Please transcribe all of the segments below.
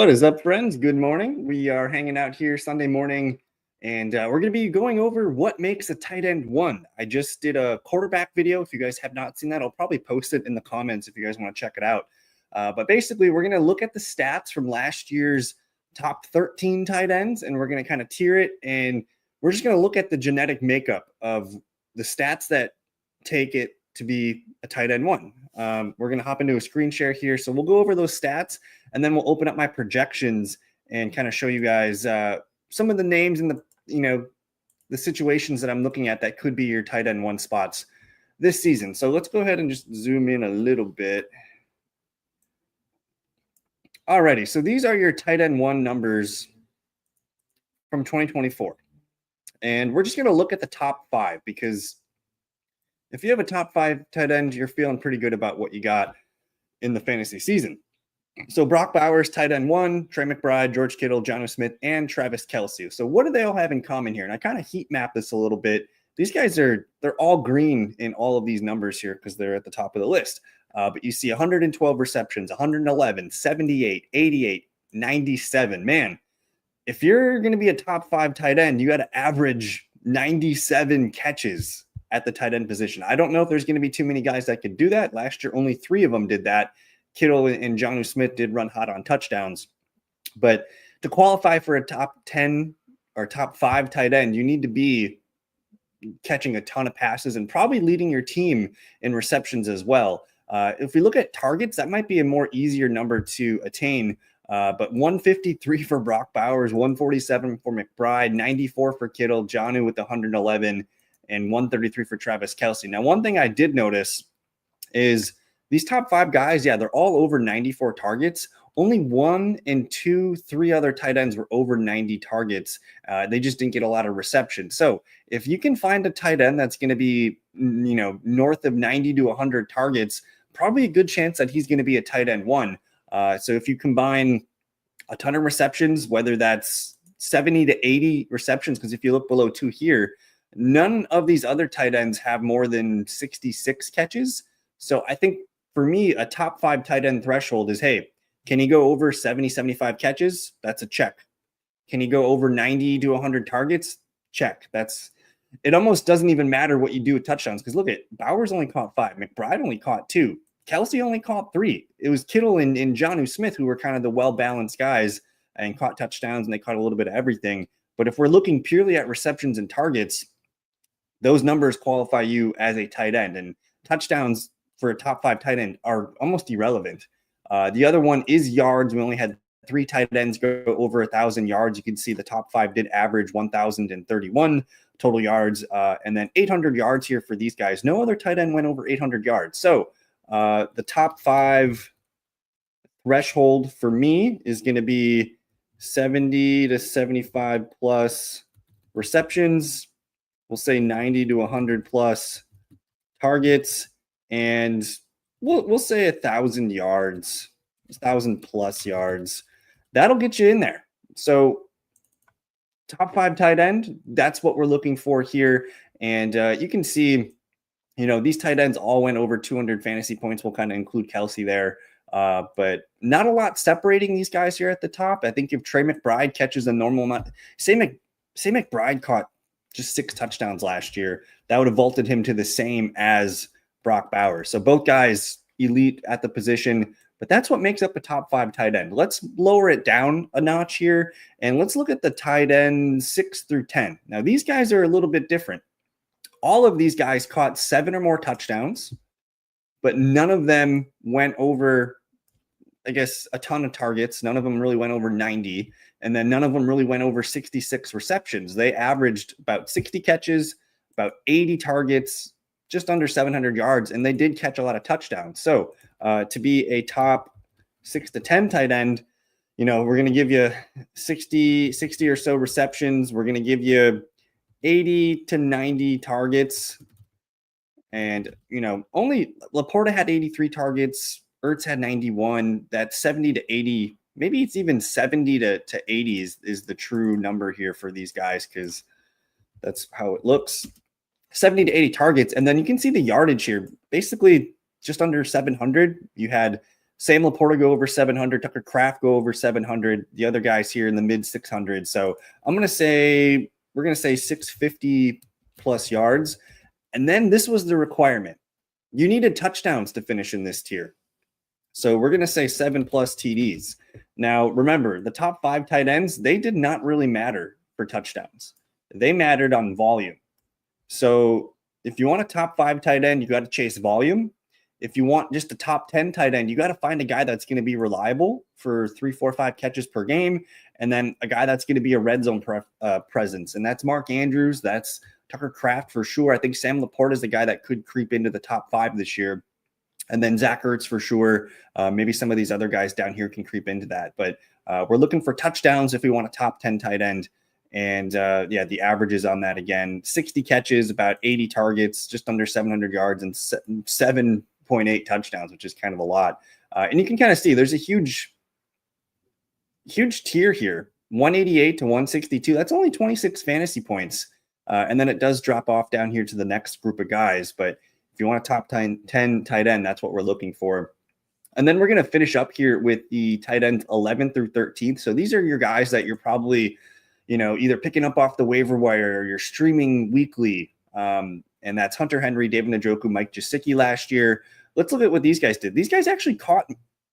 What is up, friends? Good morning. We are hanging out here Sunday morning, and we're going to be going over what makes a tight end one. I just did a quarterback video. If you guys have not seen that, I'll probably post it in the comments if you guys want to check it out. But basically, we're going to look at the stats from last year's top 13 tight ends, and we're going to kind of tier it, and we're just going to look at the genetic makeup of the stats that take it to be a tight end one. We're going to hop into a screen share here. So we'll go over those stats, and then we'll open up my projections and kind of show you guys some of the names and the situations that I'm looking at that could be your tight end one spots this season. So let's go ahead and just zoom in a little bit. Alrighty, so these are your tight end one numbers from 2024. And we're just going to look at the top five, because if you have a top five tight end, you're feeling pretty good about what you got in the fantasy season. So Brock Bowers, tight end one, Trey McBride, George Kittle, Jonnu Smith, and Travis Kelce. So what do they all have in common here? And I kind of heat map this a little bit. These guys they're all green in all of these numbers here because they're at the top of the list. But you see 112 receptions, 111, 78, 88, 97. Man, if you're going to be a top five tight end, you got to average 97 catches at the tight end position. I don't know if there's going to be too many guys that could do that. Last year, only 3 of them did that. Kittle and Jonnu Smith did run hot on touchdowns. But to qualify for a top 10 or top 5 tight end, you need to be catching a ton of passes and probably leading your team in receptions as well. If we look at targets, that might be a more easier number to attain. But 153 for Brock Bowers, 147 for McBride, 94 for Kittle, Jonnu with 111, and 133 for Travis Kelce. Now, one thing I did notice is these top 5 guys, they're all over 94 targets. Only 1 and 2, 3 other tight ends were over 90 targets. They just didn't get a lot of reception. So if you can find a tight end that's going to be, north of 90 to 100 targets, probably a good chance that he's going to be a tight end one. So if you combine a ton of receptions, whether that's 70 to 80 receptions, because if you look below 2 here, none of these other tight ends have more than 66 catches. So I think for me, a top 5 tight end threshold is, hey, can he go over 70, 75 catches? That's a check. Can he go over 90 to 100 targets? Check. It almost doesn't even matter what you do with touchdowns, because look at Bowers only caught 5. McBride only caught 2. Kelce only caught 3. It was Kittle and Jonnu Smith who were kind of the well-balanced guys and caught touchdowns, and they caught a little bit of everything. But if we're looking purely at receptions and targets, those numbers qualify you as a tight end. And touchdowns for a top 5 tight end are almost irrelevant. The other one is yards. We only had 3 tight ends go over 1,000 yards. You can see the top 5 did average 1,031 total yards, and then 800 yards here for these guys. No other tight end went over 800 yards. So the top 5 threshold for me is going to be 70 to 75 plus receptions. We'll say 90 to 100 plus targets, and we'll say 1,000 yards, 1,000 plus yards. That'll get you in there. So top 5 tight end, that's what we're looking for here. And you can see, these tight ends all went over 200 fantasy points. We'll kind of include Kelce there. But not a lot separating these guys here at the top. I think if Trey McBride catches a normal amount, say McBride caught just 6 touchdowns last year, that would have vaulted him to the same as Brock Bowers. So both guys elite at the position, but that's what makes up a top 5 tight end. Let's lower it down a notch here, and let's look at the tight end 6 through 10. Now, these guys are a little bit different. All of these guys caught 7 or more touchdowns, but none of them went over, a ton of targets. None of them really went over 90, and then none of them really went over 66 receptions. They averaged about 60 catches, about 80 targets, just under 700 yards, and they did catch a lot of touchdowns. So to be a top 6 to 10 tight end, we're going to give you 60 or so receptions. We're going to give you 80 to 90 targets. And, only Laporta had 83 targets. Ertz had 91. That's 70 to 80. Maybe it's even 70 to 80 is the true number here for these guys, because that's how it looks. 70 to 80 targets. And then you can see the yardage here. Basically, just under 700. You had Sam Laporta go over 700, Tucker Kraft go over 700, the other guys here in the mid 600s. So I'm going to say, we're going to say 650 plus yards. And then this was the requirement. You needed touchdowns to finish in this tier. So we're going to say 7+ TDs. Now, remember, the top 5 tight ends, they did not really matter for touchdowns. They mattered on volume. So if you want a top 5 tight end, you got to chase volume. If you want just a top 10 tight end, you got to find a guy that's going to be reliable for 3, 4, 5 catches per game. And then a guy that's going to be a red zone presence. And that's Mark Andrews. That's Tucker Kraft for sure. I think Sam Laporta is the guy that could creep into the top 5 this year. And then Zach Ertz for sure. Maybe some of these other guys down here can creep into that. But we're looking for touchdowns if we want a top 10 tight end. And yeah, the averages on that again, 60 catches, about 80 targets, just under 700 yards and 7.8 touchdowns, which is kind of a lot. And you can kind of see there's a huge tier here, 188 to 162. That's only 26 fantasy points. And then it does drop off down here to the next group of guys. But if you want a top 10 tight end, that's what we're looking for. And then we're going to finish up here with the tight ends 11th through 13th. So these are your guys that you're probably, either picking up off the waiver wire or you're streaming weekly. And that's Hunter Henry, David Njoku, Mike Gesicki last year. Let's look at what these guys did. These guys actually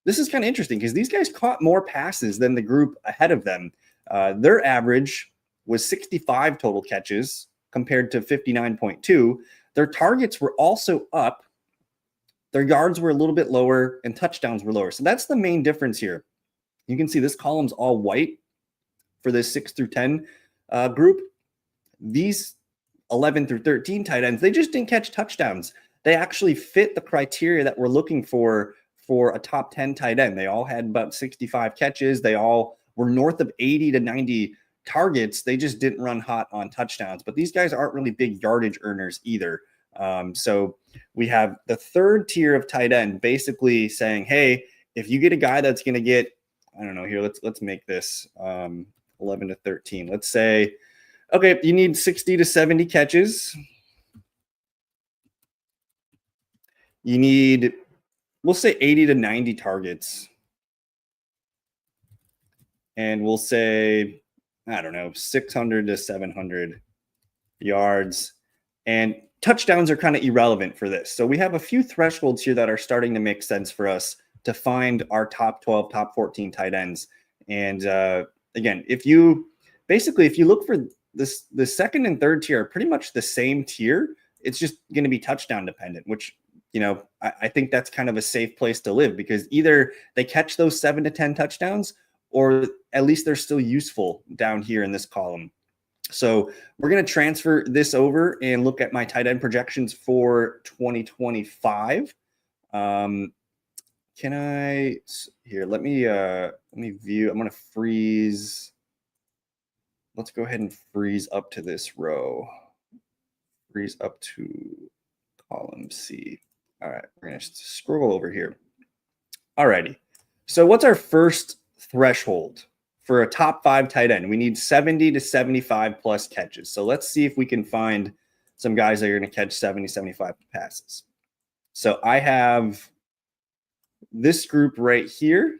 this is kind of interesting because these guys caught more passes than the group ahead of them. Their average was 65 total catches compared to 59.2. Their targets were also up. Their yards were a little bit lower and touchdowns were lower. So that's the main difference here. You can see this column's all white for this 6 through 10 group. These 11 through 13 tight ends, they just didn't catch touchdowns. They actually fit the criteria that we're looking for a top 10 tight end. They all had about 65 catches. They all were north of 80 to 90 targets. They just didn't run hot on touchdowns. But these guys aren't really big yardage earners either. So we have the third tier of tight end basically saying, hey, if you get a guy that's going to get, I don't know, here, let's make this 11 to 13. Let's say, okay, you need 60 to 70 catches. You need, we'll say 80 to 90 targets. And we'll say, I don't know, 600 to 700 yards. And touchdowns are kind of irrelevant for this. So we have a few thresholds here that are starting to make sense for us to find our top 12, top 14 tight ends. And again, if you look for this, the second and third tier are pretty much the same tier. It's just going to be touchdown dependent, which, I think that's kind of a safe place to live because either they catch those 7 to 10 touchdowns or at least they're still useful down here in this column. So we're going to transfer this over and look at my tight end projections for 2025. Let me view. I'm going to freeze. Let's go ahead and freeze up to this row. Freeze up to column C. All right, we're going to scroll over here. All righty. So what's our first threshold for a top 5 tight end? We need 70 to 75 plus catches. So let's see if we can find some guys that are going to catch 70, 75 passes. So I have this group right here,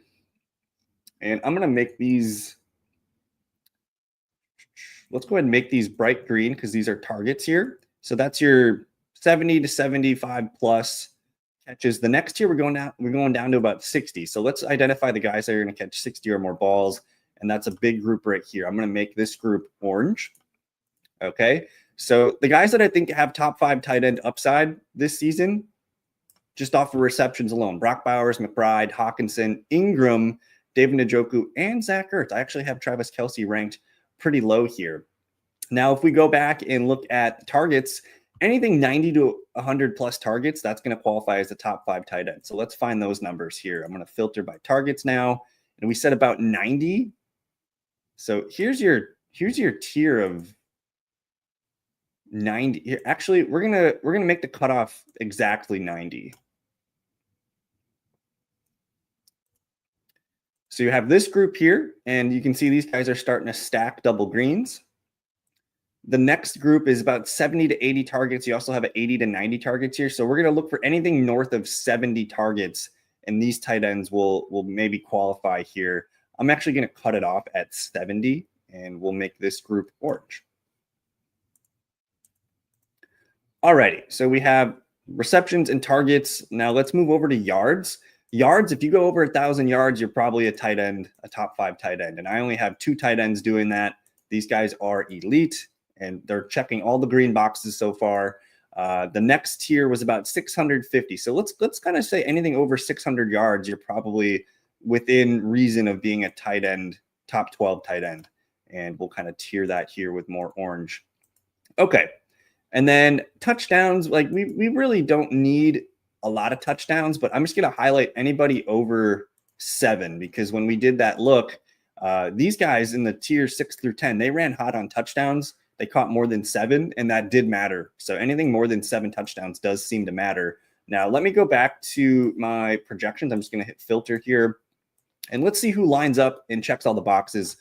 and I'm going to make these. Let's go ahead and make these bright green because these are targets here. So that's your 70 to 75 plus catches. The next tier we're going down to about 60. So let's identify the guys that are going to catch 60 or more balls. And that's a big group right here. I'm going to make this group orange. Okay. So the guys that I think have top 5 tight end upside this season, just off of receptions alone, Brock Bowers, McBride, Hawkinson, Ingram, David Njoku, and Zach Ertz. I actually have Travis Kelce ranked pretty low here. Now, if we go back and look at targets, anything 90 to 100 plus targets, that's going to qualify as the top 5 tight end. So let's find those numbers here. I'm going to filter by targets now. And we said about 90. So here's your tier of 90. Here, actually, we're gonna make the cutoff exactly 90. So you have this group here, and you can see these guys are starting to stack double greens. The next group is about 70 to 80 targets. You also have 80 to 90 targets here. So we're going to look for anything north of 70 targets and these tight ends will maybe qualify here. I'm actually going to cut it off at 70, and we'll make this group orange. Alrighty, so we have receptions and targets. Now let's move over to yards. Yards, if you go over 1,000 yards, you're probably a tight end, a top 5 tight end. And I only have 2 tight ends doing that. These guys are elite, and they're checking all the green boxes so far. The next tier was about 650. So let's kind of say anything over 600 yards, you're probably within reason of being a tight end, top 12 tight end. And we'll kind of tier that here with more orange. Okay. And then touchdowns, like we really don't need a lot of touchdowns, but I'm just going to highlight anybody over 7, because when we did that look, these guys in the tier 6 through 10, they ran hot on touchdowns. They caught more than 7, and that did matter. So anything more than 7 touchdowns does seem to matter. Now, let me go back to my projections. I'm just going to hit filter here, and let's see who lines up and checks all the boxes.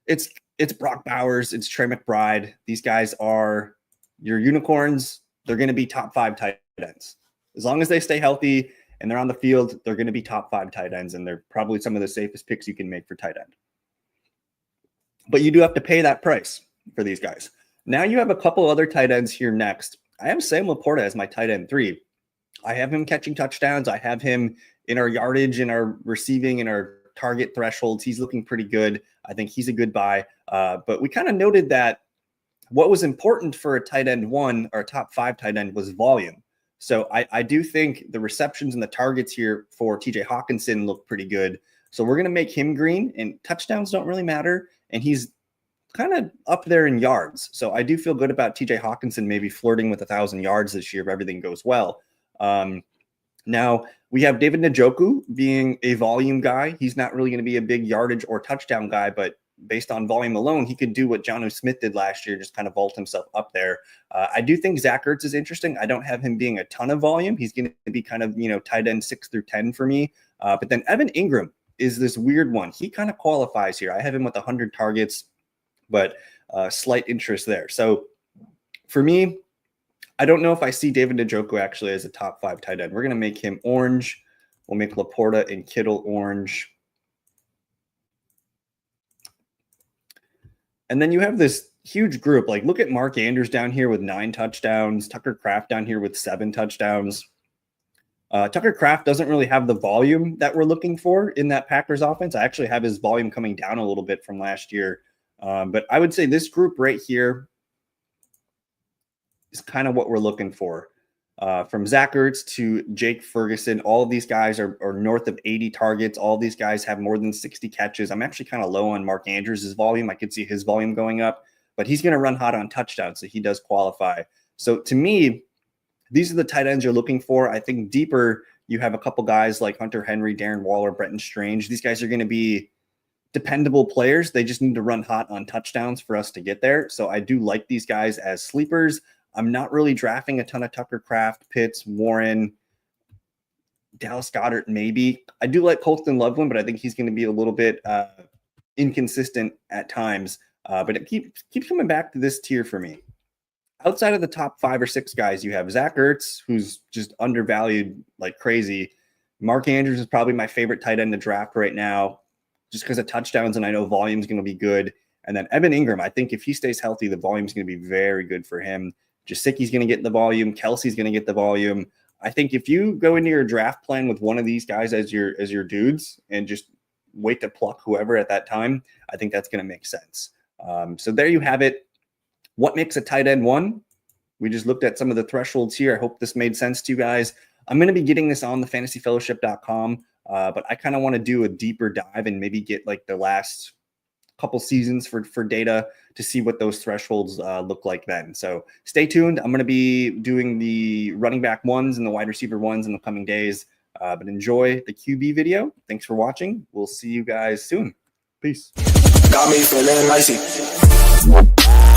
It's Brock Bowers. It's Trey McBride. These guys are your unicorns. They're going to be top 5 tight ends. As long as they stay healthy and they're on the field, they're going to be top 5 tight ends, and they're probably some of the safest picks you can make for tight end. But you do have to pay that price for these guys. Now you have a couple other tight ends here next. I have Sam Laporta as my tight end 3. I have him catching touchdowns. I have him in our yardage, in our receiving, in our target thresholds. He's looking pretty good. I think he's a good buy. But we kind of noted that what was important for a tight end 1 or a top 5 tight end was volume. So I do think the receptions and the targets here for TJ Hawkinson look pretty good. So we're going to make him green, and touchdowns don't really matter. And he's kind of up there in yards. So I do feel good about TJ Hawkinson maybe flirting with 1,000 yards this year if everything goes well. Now we have David Njoku being a volume guy. He's not really going to be a big yardage or touchdown guy, but based on volume alone, he could do what Jonnu Smith did last year, just kind of vault himself up there. I do think Zach Ertz is interesting. I don't have him being a ton of volume. He's going to be kind of, tight end 6 through 10 for me. But then Evan Ingram is this weird one. He kind of qualifies here. I have him with 100 targets, but slight interest there. So for me, I don't know if I see David Njoku actually as a top 5 tight end. We're going to make him orange. We'll make Laporta and Kittle orange. And then you have this huge group. Like, look at Mark Andrews down here with 9 touchdowns. Tucker Kraft down here with 7 touchdowns. Tucker Kraft doesn't really have the volume that we're looking for in that Packers offense. I actually have his volume coming down a little bit from last year. But I would say this group right here is kind of what we're looking for. From Zach Ertz to Jake Ferguson, all of these guys are north of 80 targets. All of these guys have more than 60 catches. I'm actually kind of low on Mark Andrews' volume. I could see his volume going up, but he's going to run hot on touchdowns, so he does qualify. So to me, these are the tight ends you're looking for. I think deeper, you have a couple guys like Hunter Henry, Darren Waller, Brenton Strange. These guys are going to be dependable players. They just need to run hot on touchdowns for us to get there. So I do like these guys as sleepers. I'm not really drafting a ton of Tucker Kraft, Pitts, Warren, Dallas Goedert, maybe. I do like Colston Loveland, but I think he's going to be a little bit inconsistent at times. But it keeps coming back to this tier for me. Outside of the top 5 or 6 guys, you have Zach Ertz, who's just undervalued like crazy. Mark Andrews is probably my favorite tight end to draft right now, just because of touchdowns, and I know volume is going to be good. And then Evan Ingram, I think if he stays healthy, the volume is going to be very good for him. Jasicki's going to get the volume. Kelsey's going to get the volume. I think if you go into your draft plan with one of these guys as your dudes and just wait to pluck whoever at that time, I think that's going to make sense. So there you have it. What makes a tight end 1? We just looked at some of the thresholds here. I hope this made sense to you guys. I'm going to be getting this on the fantasyfellowship.com, but I kind of want to do a deeper dive and maybe get like the last couple seasons for data to see what those thresholds look like then. So stay tuned. I'm going to be doing the running back 1s and the wide receiver 1s in the coming days, but enjoy the QB video. Thanks for watching. We'll see you guys soon. Peace. Got me feeling icy.